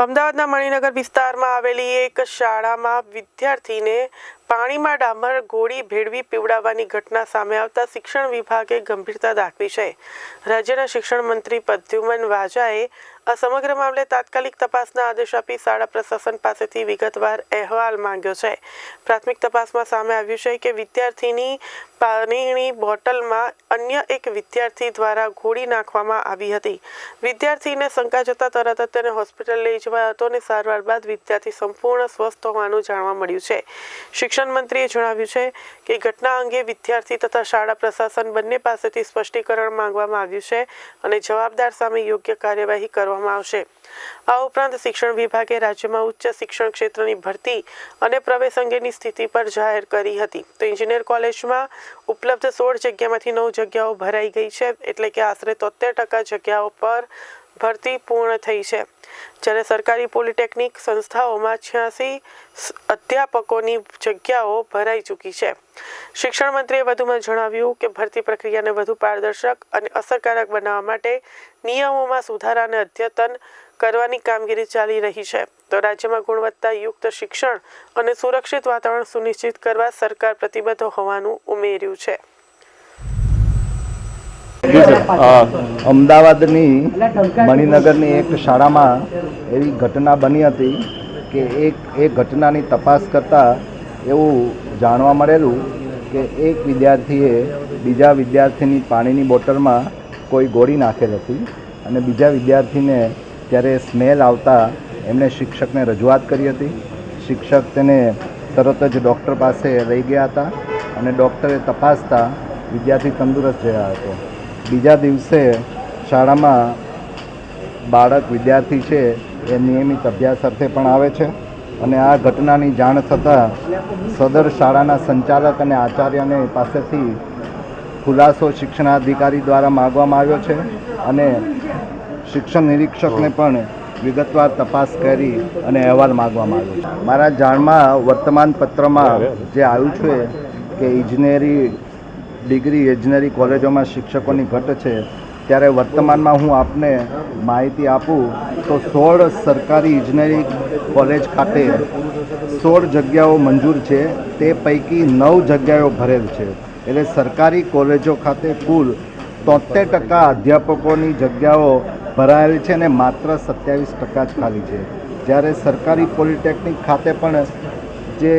અમદાવાદના મણિનગર વિસ્તારમાં આવેલી એક શાળામાં વિદ્યાર્થીને પાણીમાં ડામર ગોળી ભેળવી પીવડાવવાની ઘટના સામે આવતા શિક્ષણ વિભાગે ગંભીરતા દાખવી છે। રાજ્યના શિક્ષણ મંત્રી પ્રદ્યુમન વાજાએ આ સમગ્ર મામલે તાત્કાલિક તપાસના આદેશ આપી શાળા પ્રશાસન પાસેથી વિગતવાર અહેવાલ માંગ્યો છે। પ્રાથમિક તપાસમાં સામે આવ્યું છે કે વિદ્યાર્થીની પાણીની બોટલમાં અન્ય એક વિદ્યાર્થી દ્વારા ગોળી નાખવામાં આવી હતી। વિદ્યાર્થીને શંકા જતા તરત જ તેને હોસ્પિટલ લઈ જવાયો હતો અને સારવાર બાદ વિદ્યાર્થી સંપૂર્ણ સ્વસ્થ હોવાનું જાણવા મળ્યું છે। શિક્ષણ મંત્રીએ જણાવ્યું છે કે ઘટના અંગે વિદ્યાર્થી તથા શાળા પ્રશાસન બંને પાસેથી સ્પષ્ટીકરણ માંગવામાં આવ્યું છે અને જવાબદાર સામે યોગ્ય કાર્યવાહી કરવામાં આવશે। આ ઉપરાંત શિક્ષણ વિભાગે રાજ્યમાં ઉચ્ચ શિક્ષણ ક્ષેત્રની ભરતી અને પ્રવેશ અંગેની સ્થિતિ પર જાહેર કરી હતી તો એન્જિનિયર કોલેજમાં ઉપલબ્ધ 16 જગ્યામાંથી 9 જગ્યાઓ ભરાઈ ગઈ છે, એટલે કે આશરે 73% જગ્યાઓ પર ભરતી પૂર્ણ થઈ છે। જ્યારે સરકારી પોલિટેકનિક સંસ્થાઓમાં 86 અધ્યાપકોની જગ્યાઓ ભરાઈ ચૂકી છે। શિક્ષણ મંત્રીએ વધુમાં જણાવ્યું કે ભરતી પ્રક્રિયાને વધુ પારદર્શક અને અસરકારક બનાવવા માટે નિયમોમાં સુધારા અને અદ્યતન કરવાની કામગીરી ચાલી રહી છે તો રાજ્યમાં ગુણવત્તાયુક્ત શિક્ષણ અને સુરક્ષિત વાતાવરણ સુનિશ્ચિત કરવા સરકાર પ્રતિબદ્ધ હોવાનું ઉમેર્યું છે। અમદાવાદની મણિનગરની એક શાળામાં એવી ઘટના બની હતી કે એ ઘટનાની તપાસ કરતાં એવું જાણવા મળેલું કે એક વિદ્યાર્થીએ બીજા વિદ્યાર્થીની પાણીની બોટલમાં કોઈ ગોળી નાખેલ હતી અને બીજા વિદ્યાર્થીને ત્યારે સ્મેલ આવતા એમણે શિક્ષકને રજૂઆત કરી હતી। શિક્ષક તેને તરત જ ડૉક્ટર પાસે લઈ ગયા હતા અને ડૉક્ટરે તપાસતા વિદ્યાર્થી તંદુરસ્ત રહ્યા હતો। બીજા દિવસે શાળામાં બાળક વિદ્યાર્થી છે એ નિયમિત અભ્યાસ અર્થે પણ આવે છે અને આ ઘટનાની જાણ થતાં સદર શાળાના સંચાલક અને આચાર્યને પાસેથી ખુલાસો શિક્ષણાધિકારી દ્વારા માગવામાં આવ્યો છે અને શિક્ષણ નિરીક્ષકને પણ વિગતવાર તપાસ કરી અને અહેવાલ માગવામાં આવ્યો છે। મારા જાણમાં વર્તમાન પત્રમાં જે આવ્યું છે કે ઇજનેરી ડિગ્રી ઇજનેરી કોલેજોમાં શિક્ષકોની ઘટ છે, ત્યારે વર્તમાનમાં હું આપને માહિતી આપું તો 16 સરકારી ઇજનેરી કોલેજ ખાતે 16 જગ્યાઓ મંજૂર છે, તે પૈકી 9 જગ્યાઓ ભરેલ છે। એટલે સરકારી કોલેજો ખાતે કુલ 73% અધ્યાપકોની જગ્યાઓ ભરાયેલી છે અને માત્ર 27% જ ખાલી છે। જ્યારે સરકારી પોલિટેકનિક ખાતે પણ જે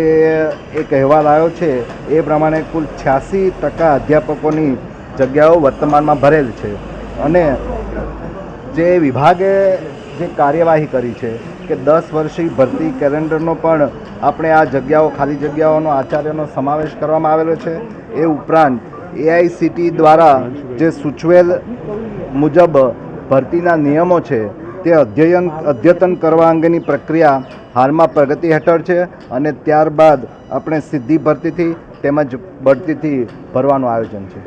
એક અહેવાલ આવ્યો છે એ પ્રમાણે કુલ 86% અધ્યાપકોની જગ્યાઓ વર્તમાનમાં ભરેલ છે અને જે વિભાગે જે કાર્યવાહી કરી છે કે 10 વર્ષીય ભરતી કેલેન્ડરનો પણ આપણે આ જગ્યાઓ ખાલી જગ્યાઓનો આચાર્યનો સમાવેશ કરવામાં આવેલો છે। એ ઉપરાંત AICTE દ્વારા જે સૂચવેલ મુજબ ભરતીના નિયમો છે તે અદ્યતન કરવા અંગેની પ્રક્રિયા હાલમાં પ્રગતિ હેઠળ છે અને ત્યારબાદ આપણે સીધી ભરતીથી તેમજ બઢતીથી ભરવાનું આયોજન છે।